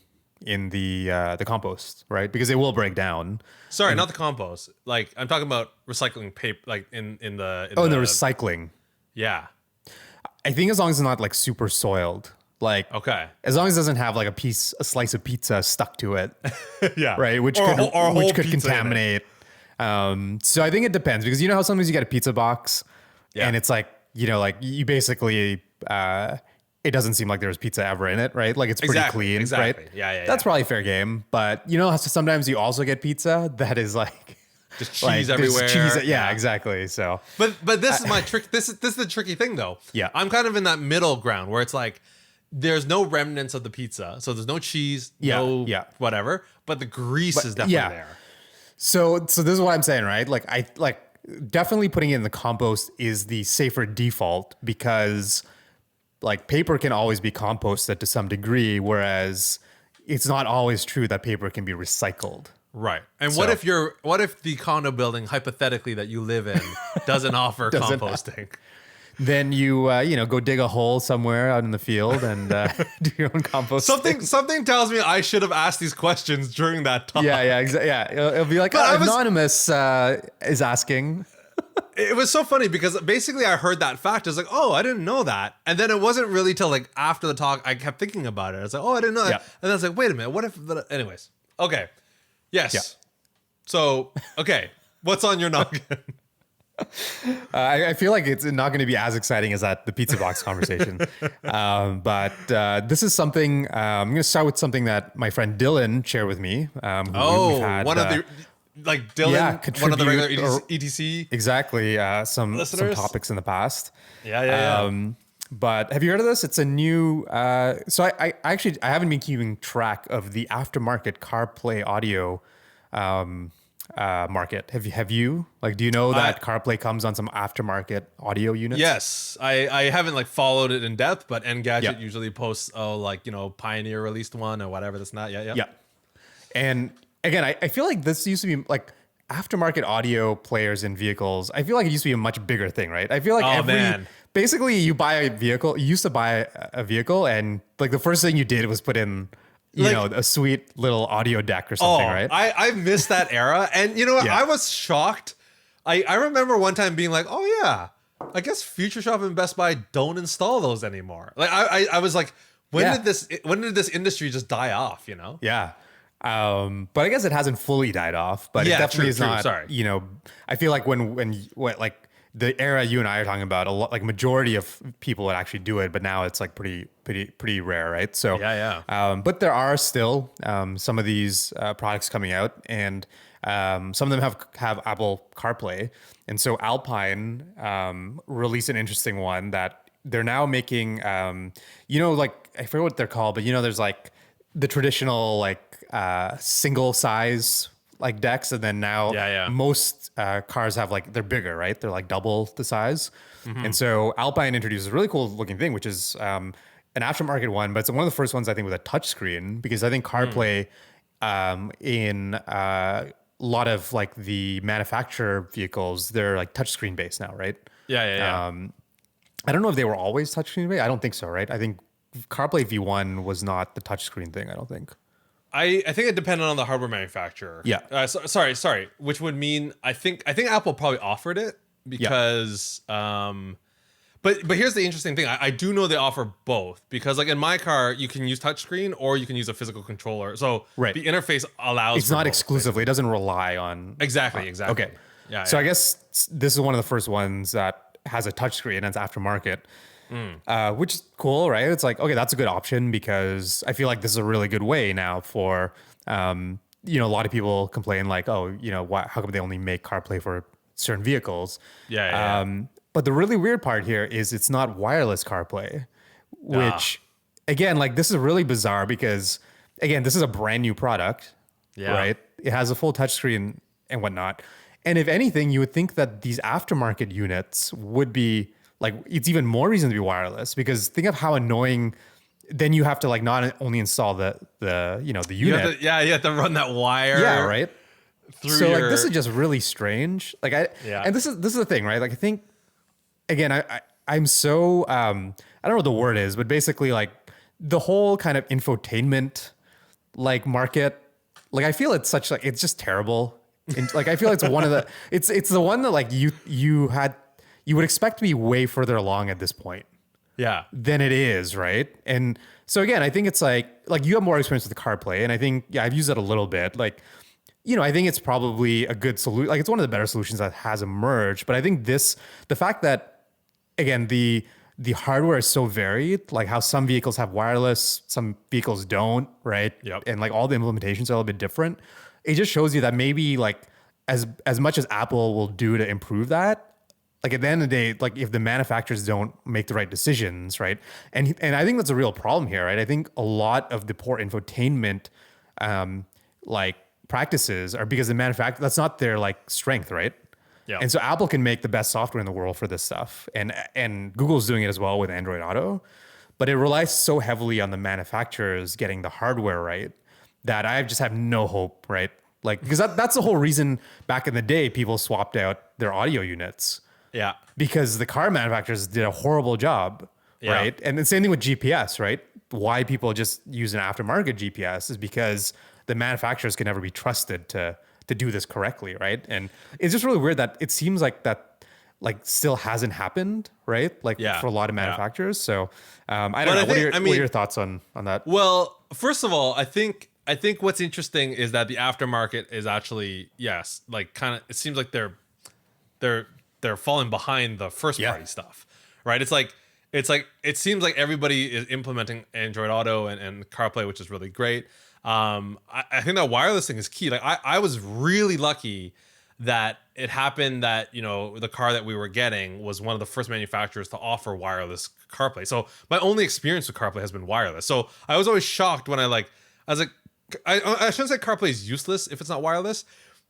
the compost, right? Because it will break down. Sorry, not the compost. Like I'm talking about recycling paper, like in the In the recycling. yeah. I think as long as it's not like super soiled, like Okay. as long as it doesn't have like a slice of pizza stuck to it, Yeah. right? Which Or could a whole which could pizza in it. contaminate. So I think it depends, because you know how sometimes you get a pizza box Yeah. and it's like like you basically it doesn't seem like there's pizza ever in it, right? Like it's pretty clean, exactly. right? Yeah. That's probably fair game. But sometimes you also get pizza that is like just cheese there's everywhere. cheese, yeah, exactly. So But this is my trick. This is the tricky thing though. Yeah. I'm kind of in that middle ground where it's like there's no remnants of the pizza, so there's no cheese, no whatever, but the grease is definitely there. So this is what I'm saying, right? Like I definitely putting it in the compost is the safer default, because like paper can always be composted to some degree, whereas it's not always true that paper can be recycled. Right. And So- what if the condo building hypothetically that you live in doesn't offer Doesn't- composting? Then you go dig a hole somewhere out in the field and do your own compost. Something tells me I should have asked these questions during that talk. Yeah, exactly. Yeah, it'll be like anonymous is asking. It was so funny because basically I heard that fact. I was like, oh, I didn't know that. And then it wasn't really till like after the talk I kept thinking about it. I was like, oh, I didn't know that. Yeah. And then I was like, wait a minute, what if? Anyways, okay, yes. Yeah. So okay, what's on your noggin? I feel like it's not going to be as exciting as the pizza box conversation. But this is something, I'm going to start with something that my friend Dylan shared with me. Oh, one of the, like Dylan, one of the regular contribute ETC. Exactly. Some Listeners? topics in the past. Yeah. But have you heard of this? It's a new, so I haven't been keeping track of the aftermarket CarPlay audio, market. Have you? Like, do you know that CarPlay comes on some aftermarket audio units? Yes, I haven't like followed it in depth, but Engadget usually posts Pioneer released one or whatever that's not. Yeah. And again, I feel like this used to be like aftermarket audio players in vehicles. I feel like it used to be a much bigger thing, right? I feel like basically you used to buy a vehicle and like the first thing you did was put in a sweet little audio deck or something, right? I missed that era. And you know what? I was shocked. I remember one time being like, oh yeah, I guess Future Shop and Best Buy don't install those anymore. Like I was like, when did this industry just die off, Yeah. But I guess it hasn't fully died off, but it definitely is not, sorry. I feel like when like the era you and I are talking about, a lot, like majority of people would actually do it, but now it's like pretty rare, right? So but there are still some of these products coming out, and some of them have Apple CarPlay, and so Alpine released an interesting one that they're now making. Like I forget what they're called, but there's like the traditional like single size like decks, and then now most cars have like, they're bigger, right? They're like double the size. And so Alpine introduces a really cool looking thing, which is an aftermarket one, but it's one of the first ones I think with a touchscreen, because I think CarPlay in a lot of like the manufacturer vehicles, they're like touchscreen based now, right? I don't know if they were always touchscreen based. I don't think so, right? I think CarPlay V1 was not the touchscreen thing, I don't think. I think it depended on the hardware manufacturer. Yeah. Sorry. Which would mean I think Apple probably offered it because but here's the interesting thing. I do know they offer both, because like in my car you can use touchscreen or you can use a physical controller. So the interface allows it's not both, exclusively. Basically. It doesn't rely on Exactly. Okay. Yeah. So I guess this is one of the first ones that has a touchscreen and it's aftermarket. Which is cool, right? It's like, okay, that's a good option, because I feel like this is a really good way now for you know, a lot of people complain like, oh, you know, why, how come they only make CarPlay for certain vehicles? Yeah. But the really weird part here is it's not wireless CarPlay, which again, like this is really bizarre because again, this is a brand new product, right? It has a full touchscreen and whatnot. And if anything, you would think that these aftermarket units would be like, it's even more reason to be wireless because think of how annoying. Then you have to like not only install the you know the unit. You have to run that wire. Yeah, right. Through So like this is just really strange. Like and this is the thing, right? Like I think again, I'm so I don't know what the word is, but basically like the whole kind of infotainment like market, like I feel it's such like it's just terrible. And like I feel it's one of the it's the one that like you would expect to be way further along at this point. Yeah. Than it is, right? And so again, I think it's like you have more experience with the CarPlay, and I think I've used it a little bit. Like, you know, I think it's probably a good solution. Like it's one of the better solutions that has emerged. But I think the fact that again the hardware is so varied, like how some vehicles have wireless, some vehicles don't, right? Yep. And like all the implementations are a little bit different. It just shows you that maybe like as much as Apple will do to improve that. Like at the end of the day, like if the manufacturers don't make the right decisions, right? And I think that's a real problem here, right? I think a lot of the poor infotainment like practices are because the manufacturer, that's not their like strength, right? Yeah. And so Apple can make the best software in the world for this stuff. And Google's doing it as well with Android Auto. But it relies so heavily on the manufacturers getting the hardware right that I just have no hope, right? Like because that's the whole reason back in the day people swapped out their audio units. Yeah. Because the car manufacturers did a horrible job, right? And the same thing with GPS, right? Why people just use an aftermarket GPS is because the manufacturers can never be trusted to do this correctly, right? And it's just really weird that it seems like that like still hasn't happened, right? Like for a lot of manufacturers. So I don't know. What are your thoughts on that? Well, first of all, I think what's interesting is that the aftermarket is actually like kind of it seems like they're falling behind the first party stuff, right? It's like it seems like everybody is implementing Android Auto and CarPlay, which is really great. I think that wireless thing is key. Like I was really lucky that it happened that, you know, the car that we were getting was one of the first manufacturers to offer wireless CarPlay. So my only experience with CarPlay has been wireless. So I was always shocked when I was like, I shouldn't say CarPlay is useless if it's not wireless,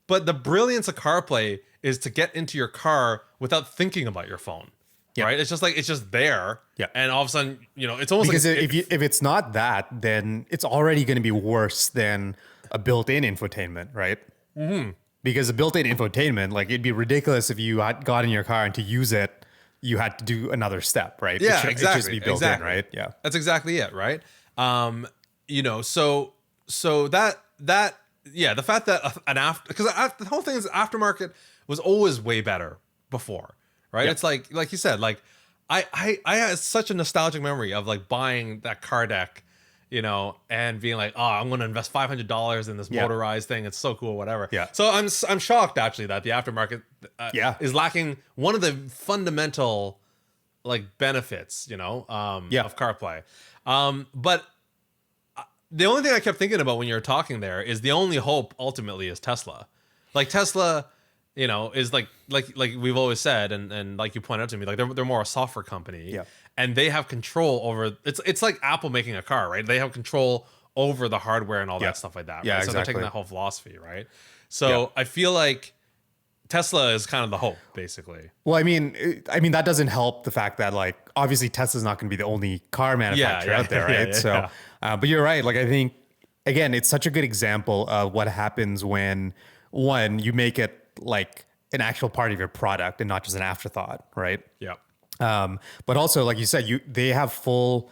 but the brilliance of CarPlay is to get into your car without thinking about your phone. Right? It's just like it's just there. Yeah. And all of a sudden, you know, it's almost because like if it's not that, then it's already going to be worse than a built-in infotainment, right? Mm-hmm. Because a built-in infotainment, like it'd be ridiculous if you got in your car and to use it, you had to do another step, right? Yeah, exactly. It should just be built in, right? Yeah. That's exactly it, right? You know, so that the fact that because the whole thing is aftermarket was always way better before, right? Yeah. It's like you said, like I had such a nostalgic memory of like buying that car deck, you know, and being like, oh, I'm going to invest $500 in this motorized thing. It's so cool, whatever. Yeah. So I'm shocked actually that the aftermarket is lacking one of the fundamental like benefits, you know, of CarPlay. But the only thing I kept thinking about when you were talking there is the only hope ultimately is Tesla. Like Tesla, you know, is like we've always said, and like you pointed out to me, like they're more a software company, and they have control over. It's like Apple making a car, right? They have control over the hardware and all that stuff like that. Yeah, right? exactly. So they're taking that whole philosophy, right? So I feel like Tesla is kind of the hope, basically. Well, I mean that doesn't help the fact that like obviously Tesla's not going to be the only car manufacturer out there, right? So, but you're right. Like I think again, it's such a good example of what happens when one you make it like an actual part of your product and not just an afterthought, right? Yeah. But also, like you said, they have full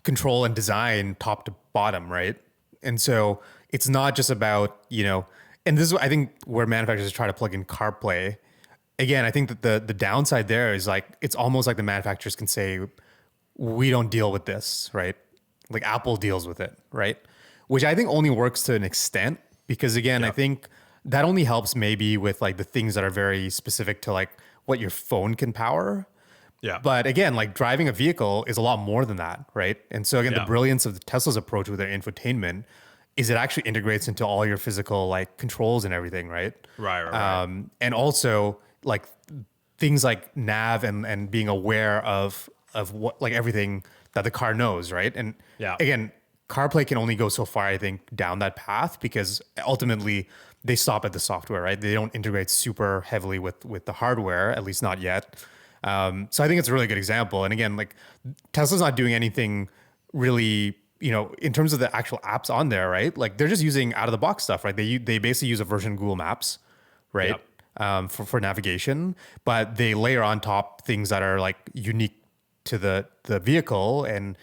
control and design top to bottom, right? And so it's not just about, you know, and this is I think where manufacturers try to plug in CarPlay. Again, I think that the downside there is like it's almost like the manufacturers can say, we don't deal with this, right? Like Apple deals with it, right? Which I think only works to an extent because again, I think that only helps maybe with like the things that are very specific to like what your phone can power. Yeah. But again, like driving a vehicle is a lot more than that, right? And so again, the brilliance of Tesla's approach with their infotainment is it actually integrates into all your physical like controls and everything, right? Right. And also like things like nav and being aware of what like everything that the car knows, right? And Yeah. again, CarPlay can only go so far, I think, down that path because ultimately they stop at the software, right? They don't integrate super heavily with the hardware, at least not yet. So I think it's a really good example. And again, like Tesla's not doing anything really, in terms of the actual apps on there, right? Like they're just using out of the box stuff, right? They basically use a version of Google Maps, right? Yep. For navigation, but they layer on top things that are like unique to the vehicle and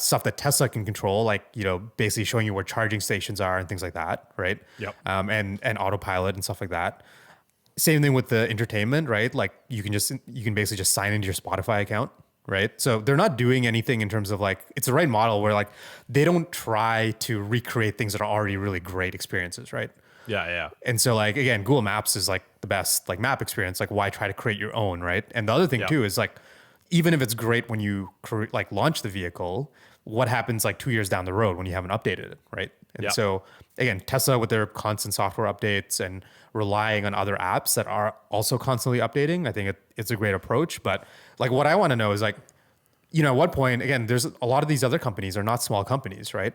stuff that Tesla can control, like basically showing you where charging stations are and things like that, right? Yep. And autopilot and stuff like that. Same thing with the entertainment, right? Like you can basically just sign into your Spotify account, right? So they're not doing anything in terms of like it's the right model where like they don't try to recreate things that are already really great experiences, right? Yeah. And so like again, Google Maps is like the best like map experience. Like why try to create your own, right? And the other thing Yep. too is like even if it's great when you like launch the vehicle, what happens like 2 years down the road when you haven't updated it, right? And Yep. so again, Tesla with their constant software updates and relying on other apps that are also constantly updating, I think it's a great approach. But like what I want to know is like, at what point, again, there's a lot of these other companies are not small companies, right?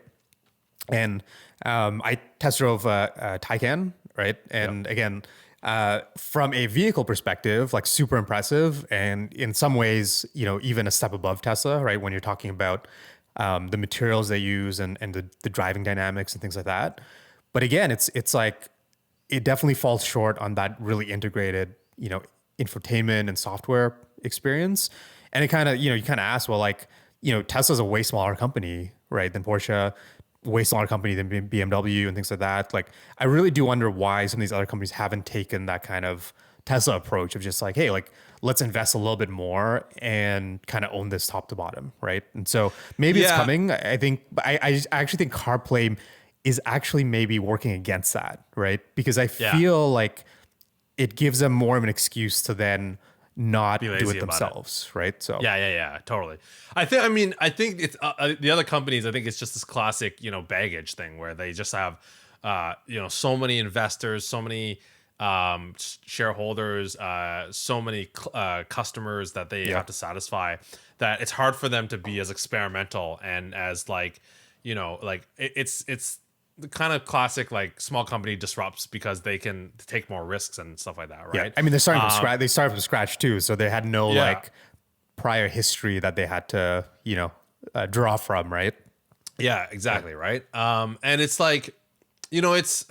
And I test drove Taycan, right? And again, from a vehicle perspective, like super impressive, and in some ways, even a step above Tesla, right? When you're talking about the materials they use and the driving dynamics and things like that. But again, it's like it definitely falls short on that really integrated, infotainment and software experience. And it kind of, you kind of ask, well, like, Tesla's a way smaller company, right, than Porsche, way smaller company than BMW and things like that. Like, I really do wonder why some of these other companies haven't taken that kind of Tesla approach of just like, hey, like, let's invest a little bit more and kind of own this top to bottom, right? And so maybe it's coming. I think, I actually think CarPlay is actually maybe working against that, right? Because I feel like it gives them more of an excuse to then not do it themselves, right? So yeah, totally. I think it's the other companies. I think it's just this classic, baggage thing where they just have, so many investors, so many shareholders, so many customers that they have to satisfy that it's hard for them to be as experimental and as like, it's the kind of classic like small company disrupts because they can take more risks and stuff like that, right? Yeah. I mean, they're starting from scratch. They started from scratch too, so they had no like prior history that they had to, draw from, right? Yeah, exactly, right. And it's like, it's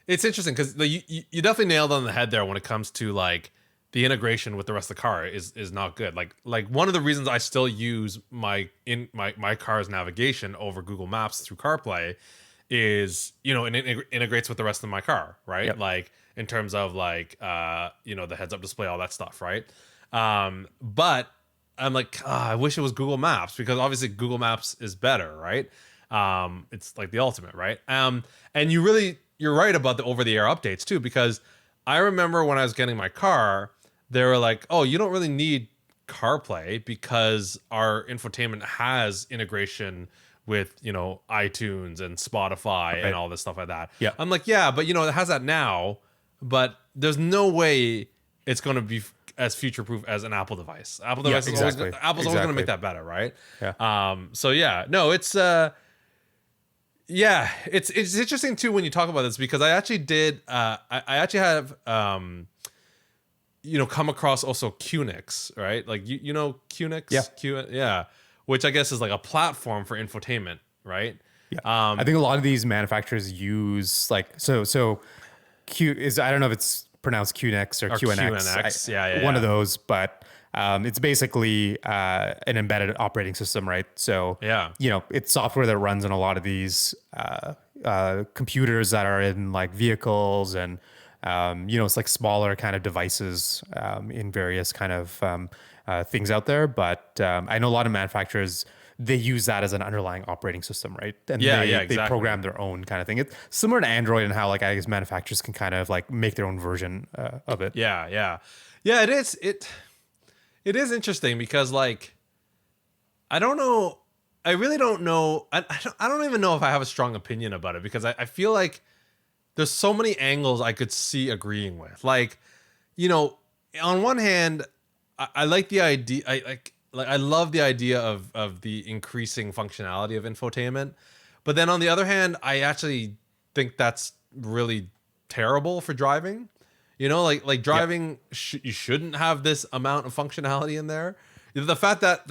interesting because you definitely nailed on the head there when it comes to like the integration with the rest of the car is not good. Like one of the reasons I still use my car's navigation over Google Maps through CarPlay is it integrates with the rest of my car, right? Yep. Like in terms of like the heads up display, all that stuff, right? But I'm like, I wish it was Google Maps because obviously Google Maps is better, right? It's like the ultimate, right? And you're right about the over-the-air updates too, because I remember when I was getting my car, they were like, oh, you don't really need CarPlay because our infotainment has integration with iTunes and Spotify and all this stuff like that. Yeah, I'm like, yeah, but it has that now, but there's no way it's going to be as future proof as an Apple device. Apple's always going to make that better, right? Yeah. So yeah, no, it's it's interesting too when you talk about this because I actually did I actually have come across also QNX, right? Like you know QNX? Yeah. Which I guess is like a platform for infotainment, right? Yeah. I think a lot of these manufacturers use like so Q is I don't know if it's pronounced QNX or QNX. One of those, but it's basically an embedded operating system, right? So it's software that runs on a lot of these computers that are in like vehicles and it's like smaller kind of devices in various kind of things out there. But I know a lot of manufacturers, they use that as an underlying operating system, right? And they program their own kind of thing. It's similar to Android and how like I guess manufacturers can kind of like make their own version of it. Yeah, it is. It is interesting because like, I don't know I really don't know. I don't even know if I have a strong opinion about it, because I feel like there's so many angles I could see agreeing with. Like, you know, on one hand, I like the idea. I love the idea of the increasing functionality of infotainment. But then on the other hand, I actually think that's really terrible for driving. You know, like driving, you shouldn't have this amount of functionality in there. The fact that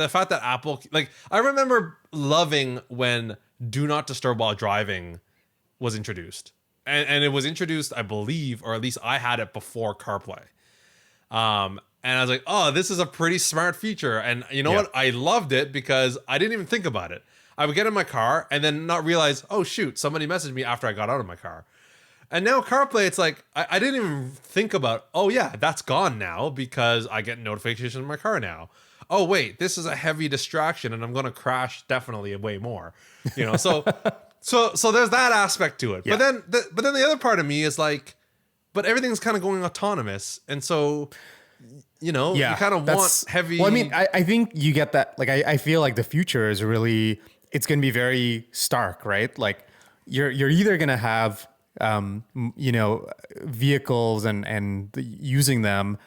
Apple, like, I remember loving when Do Not Disturb while driving was introduced, and it was introduced, I believe, or at least I had it before CarPlay. And I was like, oh, this is a pretty smart feature. And you know what? I loved it because I didn't even think about it. I would get in my car and then not realize, oh shoot, somebody messaged me after I got out of my car. And now CarPlay, it's like, I didn't even think about, oh yeah, that's gone now because I get notifications in my car now. Oh wait, this is a heavy distraction and I'm going to crash definitely way more. You know, so there's that aspect to it. Yeah. But then the other part of me is like, but everything's kind of going autonomous. And so, you know, you kind of want heavy. Well, I mean, I think you get that. Like, I feel like the future is really, it's going to be very stark, right? Like you're either going to have, you know, vehicles and using them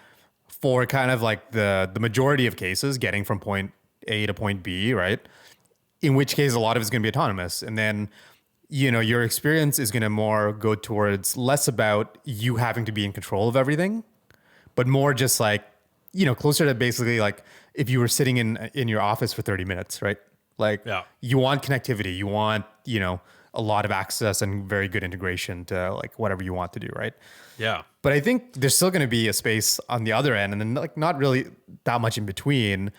for kind of like the majority of cases, getting from point A to point B, right? In which case a lot of it's going to be autonomous. And then, you know, your experience is going to more go towards less about you having to be in control of everything, but more just like, you know, closer to basically like if you were sitting in your office for 30 minutes, right? Like you want connectivity, you want, you know, a lot of access and very good integration to like whatever you want to do, right? Yeah. But I think there's still going to be a space on the other end, and then like not really that much in between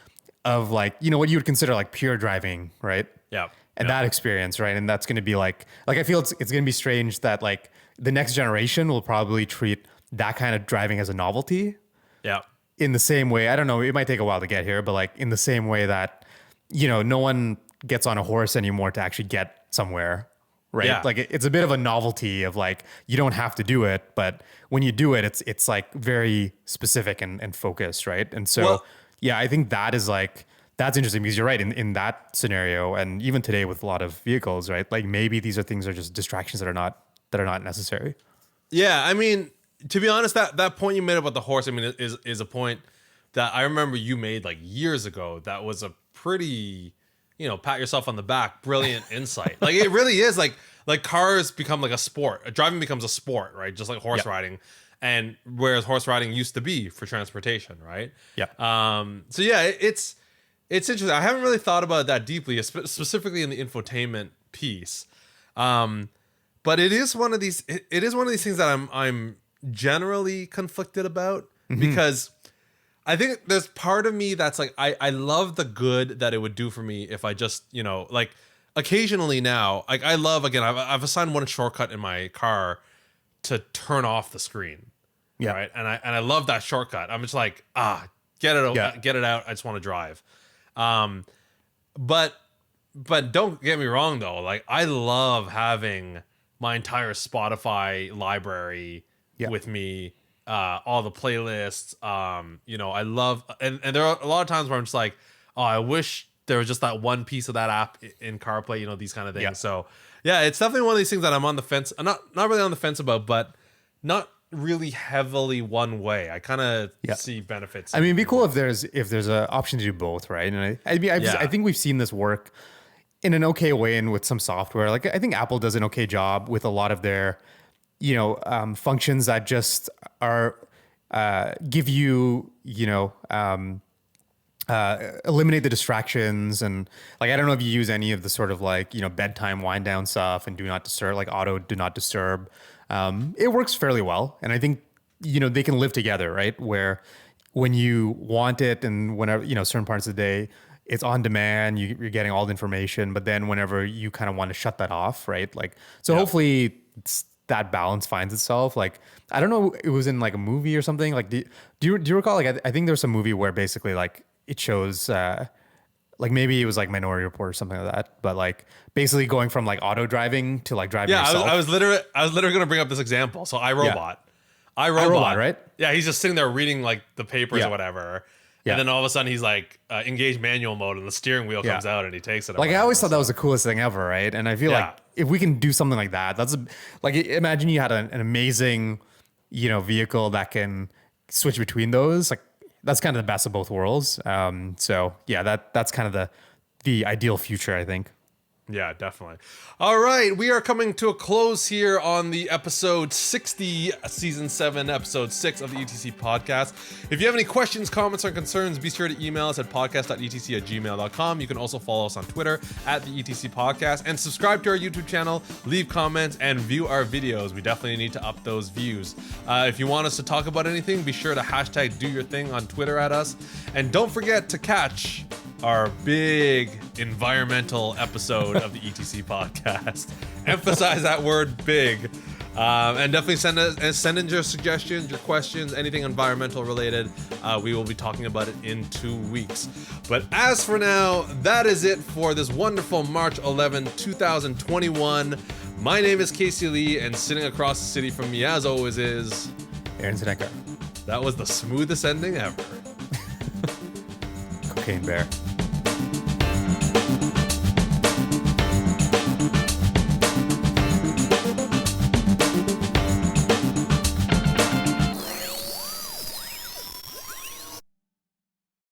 of like, you know, what you would consider like pure driving, right? Yeah. And that experience, right? And that's going to be like I feel it's going to be strange that like the next generation will probably treat that kind of driving as a novelty. Yeah. In the same way, I don't know, it might take a while to get here, but like in the same way that, you know, no one gets on a horse anymore to actually get somewhere, right? Yeah. Like it's a bit of a novelty of like, you don't have to do it, but when you do it, it's like very specific and focused, right? And so, I think that is like, that's interesting because you're right in that scenario. And even today with a lot of vehicles, right? Like maybe these are just distractions that are not necessary. Yeah. I mean, to be honest, that point you made about the horse, I mean, is a point that I remember you made like years ago. That was a pretty, you know, pat yourself on the back, brilliant insight. Like it really is like cars become like a sport. Driving becomes a sport, right? Just like horse riding. And whereas horse riding used to be for transportation, right? Yeah. So yeah, it's interesting. I haven't really thought about that deeply, specifically in the infotainment piece. But it is one of these things that I'm generally conflicted about, because I think there's part of me that's like, I love the good that it would do for me if I just, you know, like occasionally now, like I love, again, I've assigned one shortcut in my car to turn off the screen. Yeah. Right. And I love that shortcut. I'm just like, get it out. I just want to drive. But don't get me wrong though. Like I love having my entire Spotify library with me, all the playlists. You know, I love, and there are a lot of times where I'm just like, oh, I wish there was just that one piece of that app in CarPlay, you know, these kind of things. Yeah. So yeah, it's definitely one of these things that I'm on the fence. I'm not really on the fence about, but not really heavily one way. I kind of see benefits. I mean, it'd be cool if there's an option to do both, right? And I think we've seen this work in an okay way and with some software. Like I think Apple does an okay job with a lot of their, you know, functions that just are give you, you know, eliminate the distractions. And like I don't know if you use any of the sort of like, you know, bedtime wind down stuff and do not disturb, like auto do not disturb. It works fairly well, and I think, you know, they can live together, right? Where when you want it and whenever, you know, certain parts of the day, it's on demand, you're getting all the information, but then whenever you kind of want to shut that off, right? Like, so hopefully that balance finds itself. Like, I don't know, it was in like a movie or something. Like, do you recall? Like, I think there was some movie where basically like it shows, like maybe it was like Minority Report or something like that, but like basically going from like auto driving to like driving yourself. I was literally going to bring up this example. So iRobot, iRobot, right? Yeah, he's just sitting there reading like the papers or whatever. Yeah. And then all of a sudden he's like engage manual mode and the steering wheel comes out and he takes it. or Like I whatever. always thought that was the coolest thing ever, right? And I feel Yeah. like if we can do something like that, like imagine you had an amazing, vehicle that can switch between those. Like that's kind of the best of both worlds. So yeah, that's kind of the ideal future, I think. Yeah, definitely. All right, we are coming to a close here on the episode 60, season 7, episode 6 of the ETC podcast. If you have any questions, comments, or concerns, be sure to email us at podcast.etc@gmail.com. You can also follow us on Twitter at the ETC podcast and subscribe to our YouTube channel, leave comments, and view our videos. We definitely need to up those views. If you want us to talk about anything, be sure to hashtag do your thing on Twitter at us. And don't forget to catch our big environmental episode of the ETC podcast. Emphasize that word big. And definitely send in your suggestions, your questions, anything environmental related. We will be talking about it in 2 weeks. But as for now, that is it for this wonderful March 11, 2021. My name is Casey Lee, and sitting across the city from me, as always, is Aaron Zedeka. That was the smoothest ending ever. Cocaine Bear.